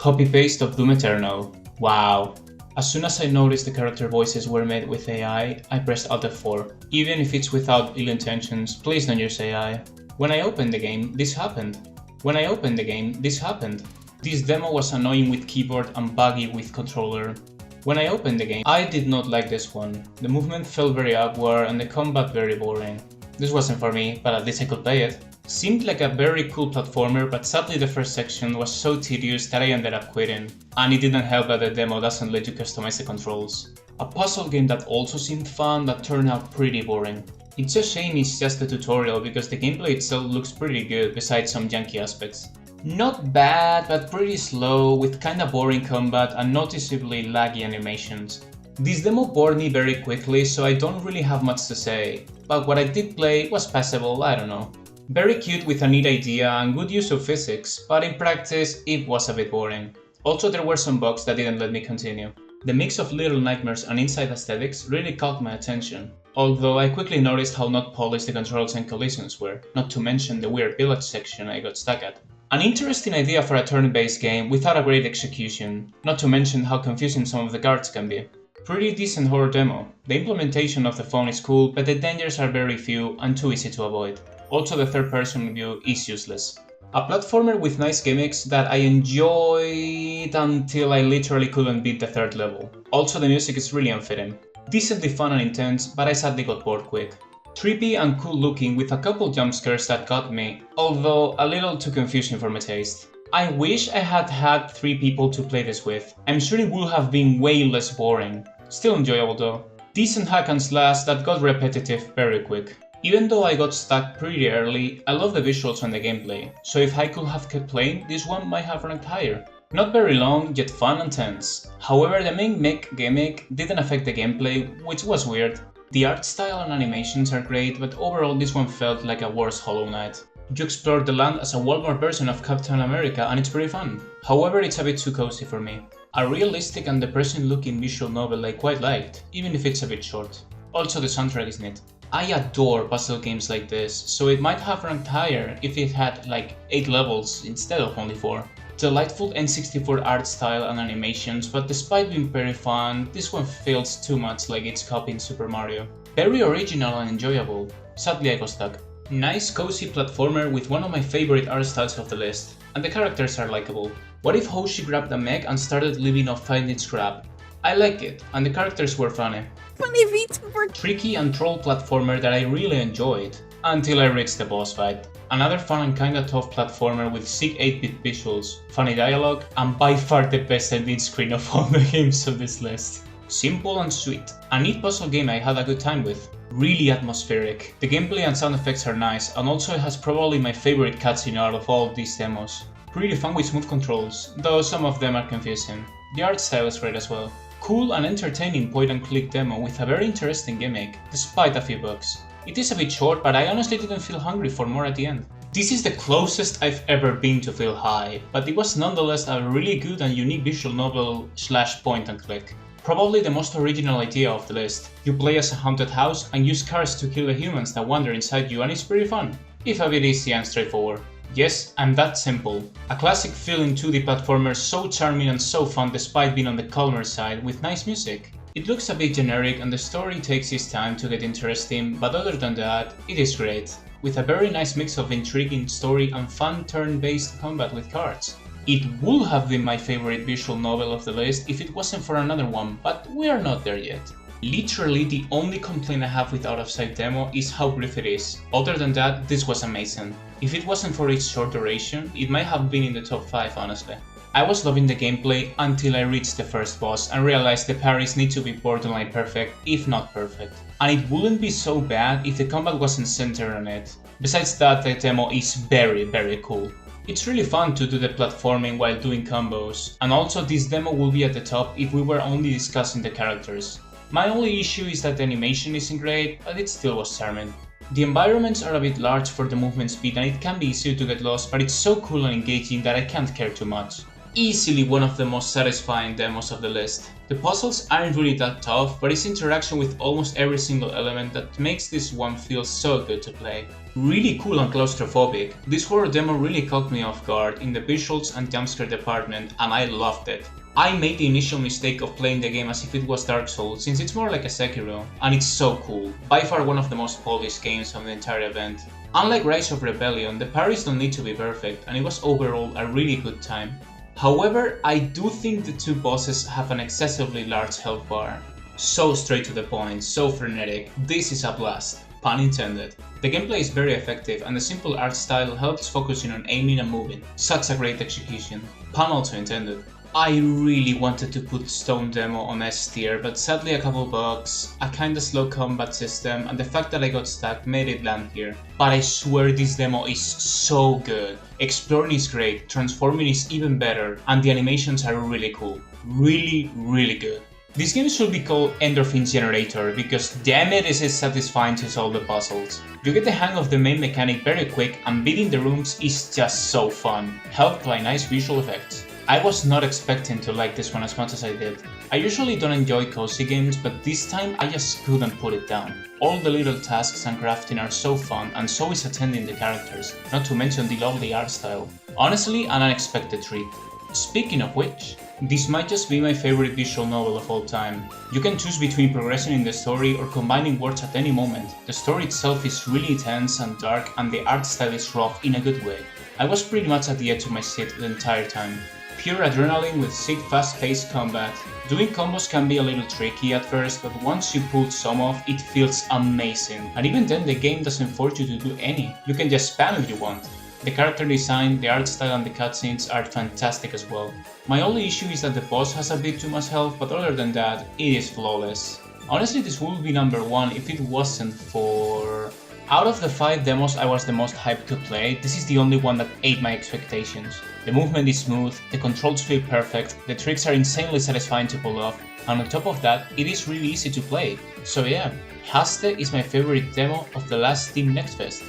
Copy-paste of Doom Eternal. Wow. As soon as I noticed the character voices were made with AI, I pressed Alt F4. Even if it's without ill intentions, please don't use AI. When I opened the game, this happened. This demo was annoying with keyboard and buggy with controller. When I opened the game, I did not like this one. The movement felt very awkward and the combat very boring. This wasn't for me, but at least I could play it. Seemed like a very cool platformer, but sadly the first section was so tedious that I ended up quitting. And it didn't help that the demo doesn't let you customize the controls. A puzzle game that also seemed fun but turned out pretty boring. It's a shame it's just a tutorial because the gameplay itself looks pretty good besides some janky aspects. Not bad, but pretty slow, with kinda boring combat and noticeably laggy animations. This demo bored me very quickly, so I don't really have much to say, but what I did play was passable, I don't know. Very cute with a neat idea and good use of physics, but in practice it was a bit boring. Also there were some bugs that didn't let me continue. The mix of Little Nightmares and Inside aesthetics really caught my attention, although I quickly noticed how not polished the controls and collisions were, not to mention the weird village section I got stuck at. An interesting idea for a turn-based game without a great execution, not to mention how confusing some of the guards can be. Pretty decent horror demo. The implementation of the phone is cool, but the dangers are very few and too easy to avoid. Also the third-person view is useless. A platformer with nice gimmicks that I enjoyed until I literally couldn't beat the third level. Also the music is really unfitting. Decently fun and intense, but I sadly got bored quick. Trippy and cool looking with a couple jump scares that got me, although a little too confusing for my taste. I wish I had had 3 people to play this with. I'm sure it would have been way less boring. Still enjoyable though. Decent hack and slash that got repetitive very quick. Even though I got stuck pretty early, I love the visuals and the gameplay, so if I could have kept playing, this one might have ranked higher. Not very long, yet fun and tense. However, the main mech gimmick didn't affect the gameplay, which was weird. The art style and animations are great, but overall this one felt like a worse Hollow Knight. You explore the land as a Walmart version of Captain America and it's pretty fun. However, it's a bit too cozy for me. A realistic and depressing looking visual novel I quite liked, even if it's a bit short. Also the soundtrack is neat. I adore puzzle games like this, so it might have ranked higher if it had like 8 levels instead of only 4. Delightful N64 art style and animations, but despite being very fun, this one feels too much like it's copying Super Mario. Very original and enjoyable. Sadly I got stuck. Nice cozy platformer with one of my favorite art styles of the list, and the characters are likable. What if Hoshi grabbed a mech and started living off finding scrap? I like it, and the characters were funny. Funny VTuber. Tricky and troll platformer that I really enjoyed, until I reached the boss fight. Another fun and kinda tough platformer with sick 8-bit visuals, funny dialogue, and by far the best edit screen of all the games of this list. Simple and sweet. A neat puzzle game I had a good time with. Really atmospheric. The gameplay and sound effects are nice, and also it has probably my favorite cutscene out of all of these demos. Pretty fun with smooth controls, though some of them are confusing. The art style is great as well. Cool and entertaining point-and-click demo with a very interesting gimmick, despite a few bugs. It is a bit short, but I honestly didn't feel hungry for more at the end. This is the closest I've ever been to feel high, but it was nonetheless a really good and unique visual novel / point-and-click. Probably the most original idea of the list. You play as a haunted house and use cars to kill the humans that wander inside you, and it's pretty fun, if a bit easy and straightforward. Yes, I'm that simple. A classic feeling 2D platformer, so charming and so fun despite being on the calmer side, with nice music. It looks a bit generic and the story takes its time to get interesting, but other than that, it is great. With a very nice mix of intriguing story and fun turn-based combat with cards. It would have been my favorite visual novel of the list if it wasn't for another one, but we are not there yet. Literally the only complaint I have with Out of Sight demo is how brief it is. Other than that, this was amazing. If it wasn't for its short duration, it might have been in the top 5 honestly. I was loving the gameplay until I reached the first boss and realized the parries need to be borderline perfect, if not perfect. And it wouldn't be so bad if the combat wasn't centered on it. Besides that, the demo is very cool. It's really fun to do the platforming while doing combos, and also this demo will be at the top if we were only discussing the characters. My only issue is that the animation isn't great, but it still was charming. The environments are a bit large for the movement speed and it can be easier to get lost, but it's so cool and engaging that I can't care too much. Easily one of the most satisfying demos of the list. The puzzles aren't really that tough, but it's interaction with almost every single element that makes this one feel so good to play. Really cool and claustrophobic. This horror demo really caught me off guard in the visuals and jumpscare department, and I loved it. I made the initial mistake of playing the game as if it was Dark Souls, since it's more like a Sekiro, and it's so cool. By far one of the most polished games of the entire event. Unlike Rise of Rebellion, the parries don't need to be perfect, and it was overall a really good time. However, I do think the two bosses have an excessively large health bar. So straight to the point, so frenetic, this is a blast. Pun intended. The gameplay is very effective and the simple art style helps focusing on aiming and moving. Such a great execution. Pun also intended. I really wanted to put Stone Demo on S tier, but sadly a couple bugs, a kinda slow combat system, and the fact that I got stuck made it land here. But I swear this demo is so good. Exploring is great, transforming is even better, and the animations are really cool. Really good. This game should be called Endorphin Generator because damn it is it satisfying to solve the puzzles. You get the hang of the main mechanic very quick and beating the rooms is just so fun, helped by nice visual effects. I was not expecting to like this one as much as I did. I usually don't enjoy cozy games, but this time I just couldn't put it down. All the little tasks and crafting are so fun, and so is attending the characters, not to mention the lovely art style. Honestly, an unexpected treat. Speaking of which, this might just be my favorite visual novel of all time. You can choose between progressing in the story or combining worlds at any moment. The story itself is really tense and dark, and the art style is rough in a good way. I was pretty much at the edge of my seat the entire time. Pure adrenaline with sick fast-paced combat. Doing combos can be a little tricky at first, but once you pull some off, it feels amazing. And even then the game doesn't force you to do any, you can just spam if you want. The character design, the art style and the cutscenes are fantastic as well. My only issue is that the boss has a bit too much health, but other than that, it is flawless. Honestly, this would be number 1 if it wasn't for... Out of the 5 demos I was the most hyped to play, this is the only one that ate my expectations. The movement is smooth, the controls feel perfect, the tricks are insanely satisfying to pull off, and on top of that, it is really easy to play. So yeah, Haste is my favorite demo of the last Steam Next Fest.